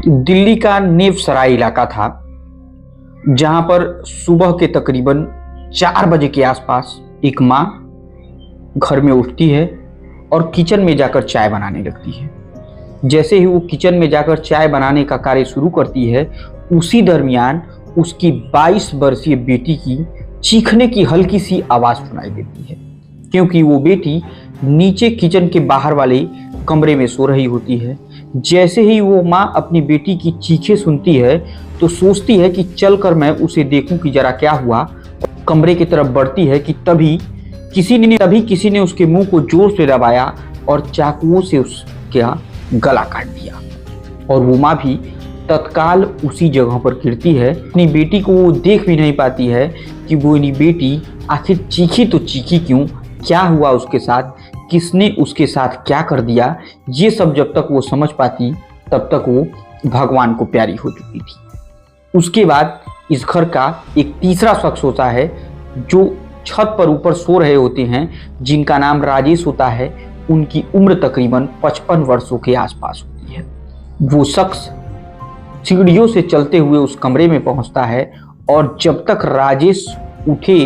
दिल्ली का नेव सराय इलाका था, जहां पर सुबह के तकरीबन 4 बजे के आसपास एक माँ घर में उठती है और किचन में जाकर चाय बनाने लगती है। जैसे ही वो किचन में जाकर चाय बनाने का कार्य शुरू करती है, उसी दरमियान उसकी 22 वर्षीय बेटी की चीखने की हल्की सी आवाज़ सुनाई देती है, क्योंकि वो बेटी नीचे किचन के बाहर वाले कमरे में सो रही होती है। जैसे ही वो माँ अपनी बेटी की चीखें सुनती है तो सोचती है कि चलकर मैं उसे देखूं कि जरा क्या हुआ। कमरे की तरफ बढ़ती है कि तभी किसी ने उसके मुंह को जोर से दबाया और चाकुओं से उसका गला काट दिया, और वो माँ भी तत्काल उसी जगह पर गिरती है। अपनी बेटी को वो देख भी नहीं पाती है कि वो अपनी बेटी आखिर चीखी तो चीखी क्यों, क्या हुआ उसके साथ, किसने उसके साथ क्या कर दिया। ये सब जब तक वो समझ पाती तब तक वो भगवान को प्यारी हो चुकी थी। उसके बाद इस घर का एक तीसरा शख्स होता है जो छत पर ऊपर सो रहे होते हैं, जिनका नाम राजेश होता है। उनकी उम्र तकरीबन 55 वर्षों के आसपास होती है। वो शख्स सीढ़ियों से चलते हुए उस कमरे में पहुंचता है, और जब तक राजेश उठे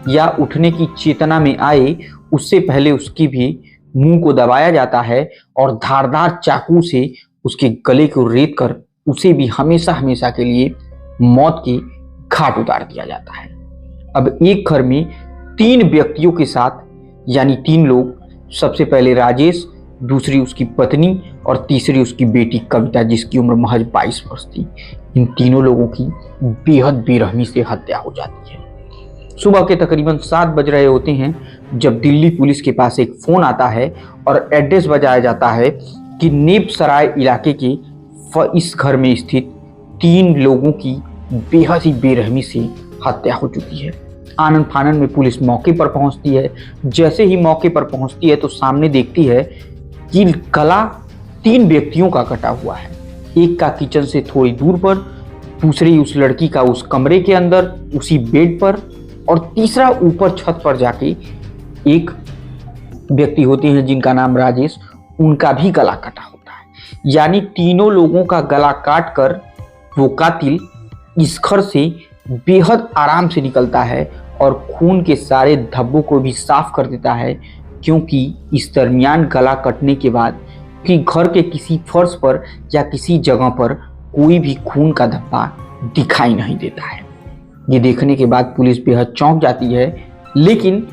या उठने की चेतना में आए, उससे पहले उसकी भी मुंह को दबाया जाता है और धारदार चाकू से उसके गले को रेत कर उसे भी हमेशा हमेशा के लिए मौत के घाट उतार दिया जाता है। अब एक घर में 3 व्यक्तियों के साथ, यानी 3 लोग, सबसे पहले राजेश, दूसरी उसकी पत्नी और तीसरी उसकी बेटी कविता, जिसकी उम्र महज 22 वर्ष थी। इन तीनों लोगों की बेहद बेरहमी से हत्या हो जाती है। सुबह के तकरीबन 7 बज रहे होते हैं जब दिल्ली पुलिस के पास एक फोन आता है और एड्रेस बताया जाता है कि नेब सराय इलाके के इस घर में स्थित 3 लोगों की बेहद ही बेरहमी से हत्या हो चुकी है। आनन फानन में पुलिस मौके पर पहुंचती है। जैसे ही मौके पर पहुंचती है तो सामने देखती है कि गला 3 व्यक्तियों का कटा हुआ है। एक का किचन से थोड़ी दूर पर, दूसरी उस लड़की का उस कमरे के अंदर उसी बेड पर, और तीसरा ऊपर छत पर जाके एक व्यक्ति होते हैं जिनका नाम राजेश, उनका भी गला कटा होता है। यानी तीनों लोगों का गला काट कर वो कातिल इस घर से बेहद आराम से निकलता है और खून के सारे धब्बों को भी साफ कर देता है, क्योंकि इस दरमियान गला कटने के बाद कि घर के किसी फर्श पर या किसी जगह पर कोई भी खून का धब्बा दिखाई नहीं देता है। ये देखने के बाद पुलिस बेहद चौंक जाती है, लेकिन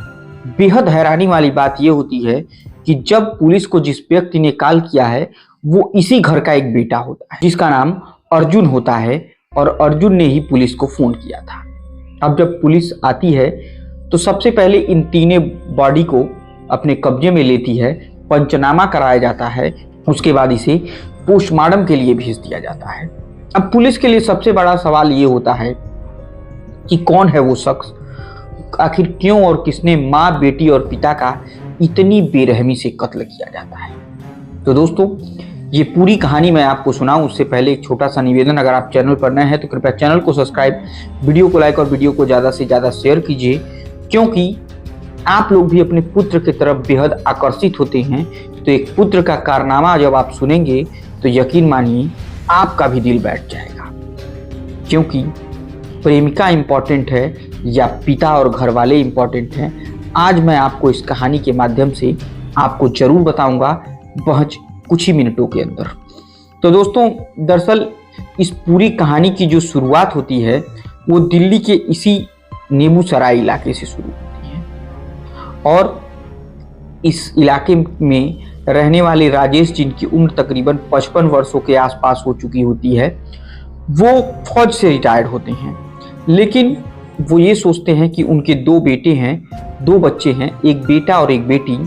बेहद हैरानी वाली बात यह होती है कि जब पुलिस को जिस व्यक्ति ने कॉल किया है वो इसी घर का एक बेटा होता है, जिसका नाम अर्जुन होता है, और अर्जुन ने ही पुलिस को फोन किया था। अब जब पुलिस आती है तो सबसे पहले इन तीनों बॉडी को अपने कब्जे में लेती है, पंचनामा कराया जाता है, उसके बाद इसे पोस्टमार्टम के लिए भेज दिया जाता है। अब पुलिस के लिए सबसे बड़ा सवाल ये होता है कि कौन है वो शख्स, आखिर क्यों और किसने माँ, बेटी और पिता का इतनी बेरहमी से कत्ल किया जाता है। तो दोस्तों, ये पूरी कहानी मैं आपको सुनाऊं उससे पहले एक छोटा सा निवेदन, अगर आप चैनल पर नए हैं तो कृपया चैनल को सब्सक्राइब, वीडियो को लाइक और वीडियो को ज़्यादा से ज़्यादा शेयर कीजिए, क्योंकि आप लोग भी अपने पुत्र की तरफ बेहद आकर्षित होते हैं। तो एक पुत्र का कारनामा जब आप सुनेंगे तो यकीन मानिए आपका भी दिल बैठ जाएगा, क्योंकि प्रेमिका इम्पॉर्टेंट है या पिता और घर वाले इम्पॉर्टेंट हैं, आज मैं आपको इस कहानी के माध्यम से आपको जरूर बताऊंगा, वह कुछ ही मिनटों के अंदर। तो दोस्तों, दरअसल इस पूरी कहानी की जो शुरुआत होती है वो दिल्ली के इसी नेबू सराय इलाके से शुरू होती है, और इस इलाके में रहने वाले राजेश, जिनकी उम्र तकरीबन 55 वर्षों के आसपास हो चुकी होती है, वो फौज से रिटायर्ड होते हैं। लेकिन वो ये सोचते हैं कि उनके 2 बेटे हैं, 2 बच्चे हैं, एक बेटा और एक बेटी।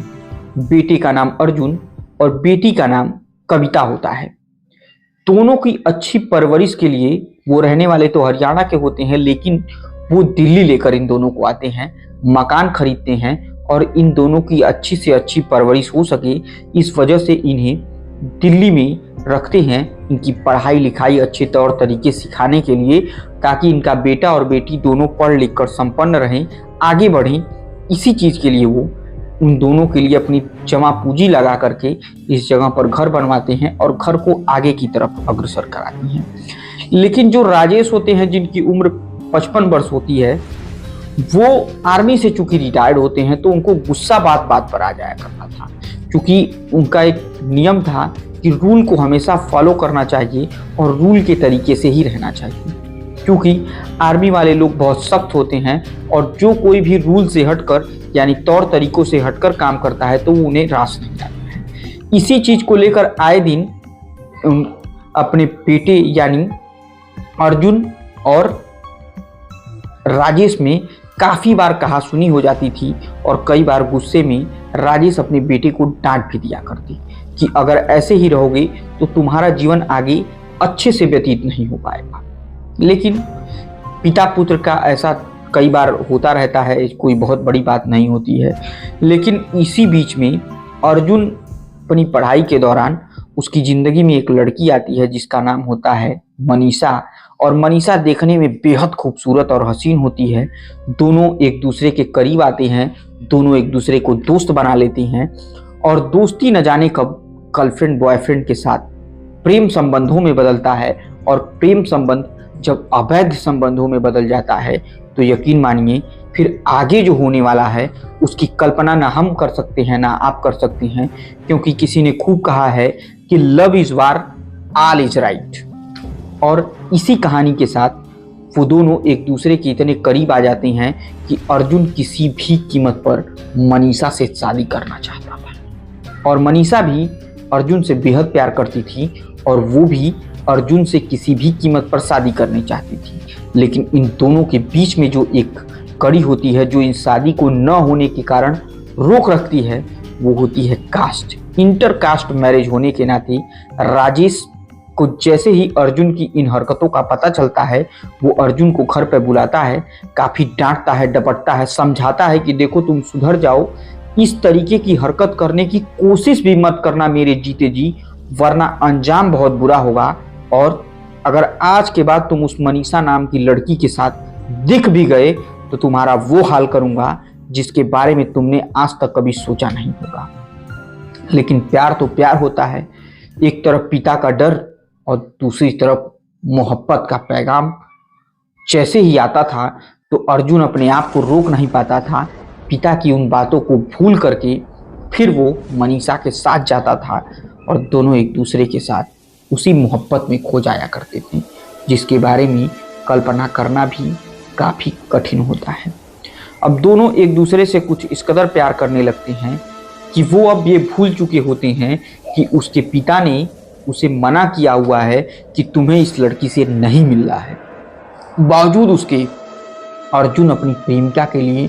बेटे का नाम अर्जुन और बेटी का नाम कविता होता है। दोनों की अच्छी परवरिश के लिए वो रहने वाले तो हरियाणा के होते हैं, लेकिन वो दिल्ली लेकर इन दोनों को आते हैं, मकान खरीदते हैं, और इन दोनों की अच्छी से अच्छी परवरिश हो सके इस वजह से इन्हें दिल्ली में रखते हैं, इनकी पढ़ाई लिखाई अच्छे तौर तरीके सिखाने के लिए, ताकि इनका बेटा और बेटी दोनों पढ़ लिख कर संपन्न रहें, आगे बढ़ें। इसी चीज़ के लिए वो उन दोनों के लिए अपनी जमा पूंजी लगा करके इस जगह पर घर बनवाते हैं और घर को आगे की तरफ अग्रसर कराते हैं। लेकिन जो राजेश होते हैं, जिनकी उम्र 55 वर्ष होती है, वो आर्मी से चूंकि रिटायर्ड होते हैं, तो उनको गुस्सा बात बात पर आ जाया करता था, क्योंकि उनका एक नियम था कि रूल को हमेशा फॉलो करना चाहिए और रूल के तरीके से ही रहना चाहिए, क्योंकि आर्मी वाले लोग बहुत सख्त होते हैं और जो कोई भी रूल से हटकर यानी तौर तरीकों से हटकर काम करता है तो वो उन्हें रास नहीं आता है। इसी चीज को लेकर आए दिन अपने बेटे यानी अर्जुन और राजेश में काफी बार कहा सुनी हो जाती थी और कई बार गुस्से में राजेश अपने बेटे को डांट भी दिया करती कि अगर ऐसे ही रहोगे तो तुम्हारा जीवन आगे अच्छे से व्यतीत नहीं हो पाएगा। लेकिन पिता पुत्र का ऐसा कई बार होता रहता है, कोई बहुत बड़ी बात नहीं होती है। लेकिन इसी बीच में अर्जुन अपनी पढ़ाई के दौरान उसकी जिंदगी में एक लड़की आती है जिसका नाम होता है मनीषा, और मनीषा देखने में बेहद खूबसूरत और हसीन होती है। दोनों एक दूसरे के करीब आते हैं, दोनों एक दूसरे को दोस्त बना लेते हैं और दोस्ती न जाने कब गर्लफ्रेंड बॉयफ्रेंड के साथ प्रेम संबंधों में बदलता है। और प्रेम संबंध जब अवैध संबंधों में बदल जाता है तो यकीन मानिए फिर आगे जो होने वाला है उसकी कल्पना ना हम कर सकते हैं ना आप कर सकते हैं, क्योंकि किसी ने खूब कहा है कि love is war all is right. और इसी कहानी के साथ वो दोनों एक दूसरे के इतने करीब आ जाते हैं कि अर्जुन किसी भी कीमत पर मनीषा से शादी करना चाहता था और मनीषा भी अर्जुन से बेहद प्यार करती थी और वो भी अर्जुन से किसी भी कीमत पर शादी करनी चाहती थी। लेकिन इन दोनों के बीच में जो एक कड़ी होती है जो इन शादी को न होने के कारण रोक रखती है, वो होती है कास्ट। इंटर कास्ट मैरिज होने के नाते राजेश को जैसे ही अर्जुन की इन हरकतों का पता चलता है, वो अर्जुन को घर पे बुलाता है, काफी डांटता है, डपटता है, समझाता है कि देखो तुम सुधर जाओ, इस तरीके की हरकत करने की कोशिश भी मत करना मेरे जीते जी, वरना अंजाम बहुत बुरा होगा। और अगर आज के बाद तुम उस मनीषा नाम की लड़की के साथ दिख भी गए तो तुम्हारा वो हाल करूंगा जिसके बारे में तुमने आज तक कभी सोचा नहीं होगा। लेकिन प्यार तो प्यार होता है, एक तरफ पिता का डर और दूसरी तरफ मोहब्बत का पैगाम जैसे ही आता था तो अर्जुन अपने आप को रोक नहीं पाता था। पिता की उन बातों को भूल करके फिर वो मनीषा के साथ जाता था और दोनों एक दूसरे के साथ उसी मोहब्बत में खो जाया करते थे, जिसके बारे में कल्पना करना भी काफ़ी कठिन होता है। अब दोनों एक दूसरे से कुछ इस कदर प्यार करने लगते हैं कि वो अब ये भूल चुके होते हैं कि उसके पिता ने उसे मना किया हुआ है कि तुम्हें इस लड़की से नहीं मिलना है। बावजूद उसके अर्जुन अपनी प्रेमिका के लिए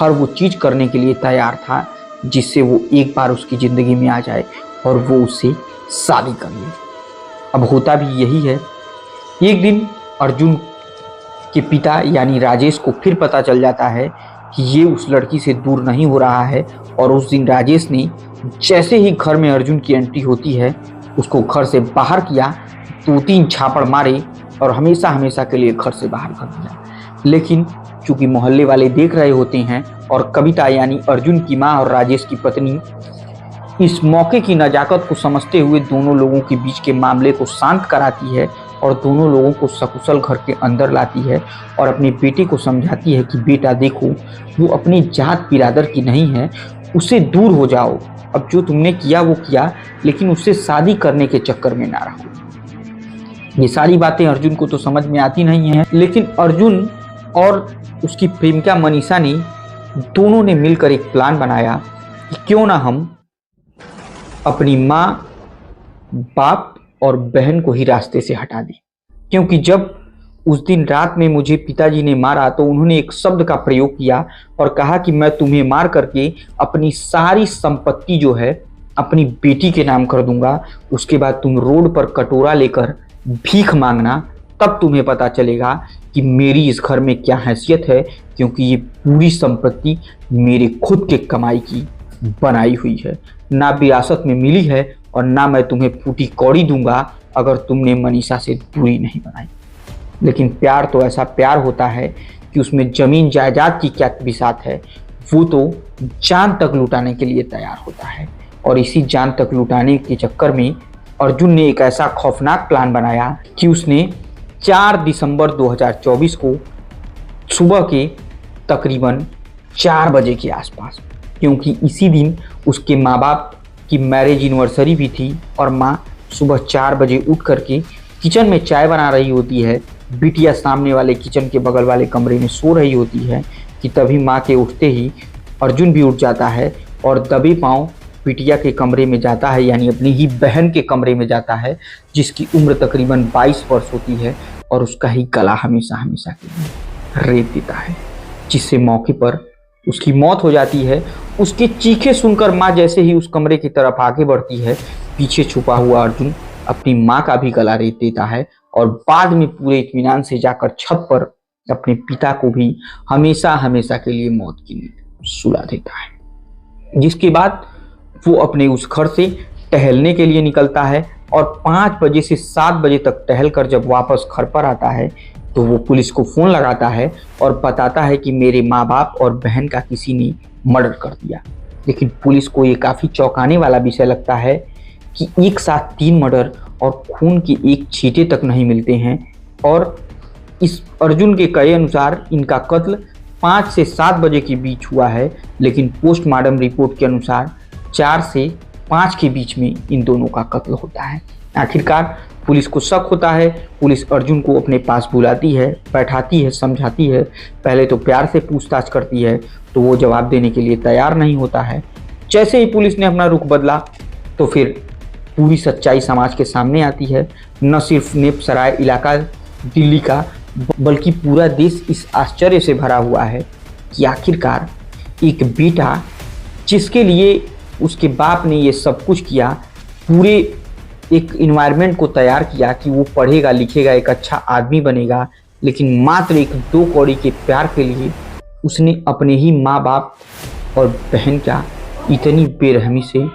हर वो चीज़ करने के लिए तैयार था जिससे वो एक बार उसकी ज़िंदगी में आ जाए और वो उससे शादी कर ले। अब होता भी यही है। एक दिन अर्जुन के पिता यानी राजेश को फिर पता चल जाता है कि ये उस लड़की से दूर नहीं हो रहा है और उस दिन राजेश ने जैसे ही घर में अर्जुन की एंट्री होती है उसको घर से बाहर किया, 2-3 झापड़ मारे और हमेशा हमेशा के लिए घर से बाहर कर दिया। लेकिन चूंकि मोहल्ले वाले देख रहे होते हैं और कविता यानी अर्जुन की माँ और राजेश की पत्नी इस मौके की नजाकत को समझते हुए दोनों लोगों के बीच के मामले को शांत कराती है और दोनों लोगों को सकुशल घर के अंदर लाती है और अपने बेटे को समझाती है कि बेटा देखो, वो अपनी जात बिरादर की नहीं है, उससे दूर हो जाओ। अब जो तुमने किया वो किया, लेकिन उससे शादी करने के चक्कर में ना रहो। ये सारी बातें अर्जुन को तो समझ में आती नहीं है, लेकिन अर्जुन और उसकी प्रेमिका मनीषा ने दोनों ने मिलकर एक प्लान बनाया कि क्यों ना हम अपनी माँ, बाप और बहन को ही रास्ते से हटा दें। क्योंकि जब उस दिन रात में मुझे पिताजी ने मारा तो उन्होंने एक शब्द का प्रयोग किया और कहा कि मैं तुम्हें मार करके अपनी सारी संपत्ति जो है अपनी बेटी के नाम कर दूंगा, उसके बाद तुम रोड पर कटोरा लेकर भीख मांगना, तब तुम्हें पता चलेगा कि मेरी इस घर में क्या हैसियत है, क्योंकि ये पूरी संपत्ति मेरे खुद के कमाई की बनाई हुई है, ना विरासत में मिली है और ना मैं तुम्हें फूटी कौड़ी दूंगा अगर तुमने मनीषा से दूरी नहीं बनाई। लेकिन प्यार तो ऐसा प्यार होता है कि उसमें जमीन जायदाद की क्या बिसात है, वो तो जान तक लुटाने के लिए तैयार होता है। और इसी जान तक लुटाने के चक्कर में अर्जुन ने एक ऐसा खौफनाक प्लान बनाया कि उसने 4 दिसंबर 2024 को सुबह के तकरीबन 4 बजे के आसपास, क्योंकि इसी दिन उसके माँ बाप की मैरिज एनिवर्सरी भी थी और माँ सुबह 4 बजे उठ करके किचन में चाय बना रही होती है। बिटिया सामने वाले किचन के बगल वाले कमरे में सो रही होती है कि तभी माँ के उठते ही अर्जुन भी उठ जाता है और दबे पाँव बिटिया के कमरे में जाता है, यानी अपनी ही बहन के कमरे में जाता है, जिसकी उम्र तकरीबन 22 वर्ष होती है, और उसका ही गला हमेशा हमेशा के लिए रेत देता है, जिससे मौके पर उसकी मौत हो जाती है। उसके चीखे सुनकर माँ जैसे ही उस कमरे की तरफ आगे बढ़ती है, पीछे छुपा हुआ अर्जुन अपनी माँ का भी गला रेत देता है और बाद में पूरे इत्मीनान से जाकर छत पर अपने पिता को भी हमेशा हमेशा के लिए मौत की नींद सुला देता है। जिसके बाद वो अपने उस घर से टहलने के लिए निकलता है और 5 बजे से 7 बजे तक टहल कर जब वापस घर पर आता है तो वो पुलिस को फ़ोन लगाता है और बताता है कि मेरे माँ बाप और बहन का किसी ने मर्डर कर दिया। लेकिन पुलिस को ये काफ़ी चौंकाने वाला विषय लगता है कि एक साथ 3 मर्डर और खून के एक छींटे तक नहीं मिलते हैं, और इस अर्जुन के कहे अनुसार इनका कत्ल 5 से 7 बजे के बीच हुआ है, लेकिन पोस्टमार्टम रिपोर्ट के अनुसार 4 से 5 के बीच में इन दोनों का कत्ल होता है। आखिरकार पुलिस को शक होता है। पुलिस अर्जुन को अपने पास बुलाती है, बैठाती है, समझाती है। पहले तो प्यार से पूछताछ करती है तो वो जवाब देने के लिए तैयार नहीं होता है। जैसे ही पुलिस ने अपना रुख बदला तो फिर पूरी सच्चाई समाज के सामने आती है। न सिर्फ नेपसराय इलाका दिल्ली का, बल्कि पूरा देश इस आश्चर्य से भरा हुआ है कि आखिरकार एक बेटा जिसके लिए उसके बाप ने ये सब कुछ किया, पूरे एक इन्वायरमेंट को तैयार किया कि वो पढ़ेगा लिखेगा, एक अच्छा आदमी बनेगा, लेकिन मात्र एक 2 कौड़ी के प्यार के लिए उसने अपने ही माँ बाप और बहन का इतनी बेरहमी से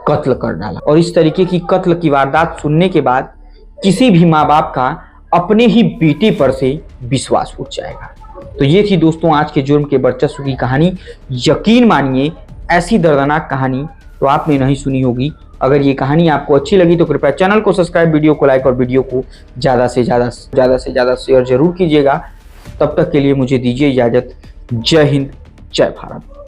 कत्ल कर डाला। और इस तरीके की कत्ल की वारदात सुनने के बाद किसी भी माँ बाप का अपने ही बेटे पर से विश्वास उठ जाएगा। तो ये थी दोस्तों आज के जुर्म के वर्चस्व की कहानी। यकीन मानिए ऐसी दर्दनाक कहानी तो आपने नहीं सुनी होगी। अगर ये कहानी आपको अच्छी लगी तो कृपया चैनल को सब्सक्राइब, वीडियो को लाइक और वीडियो को ज़्यादा से ज़्यादा शेयर जरूर कीजिएगा। तब तक के लिए मुझे दीजिए इजाज़त। जय हिंद, जय भारत।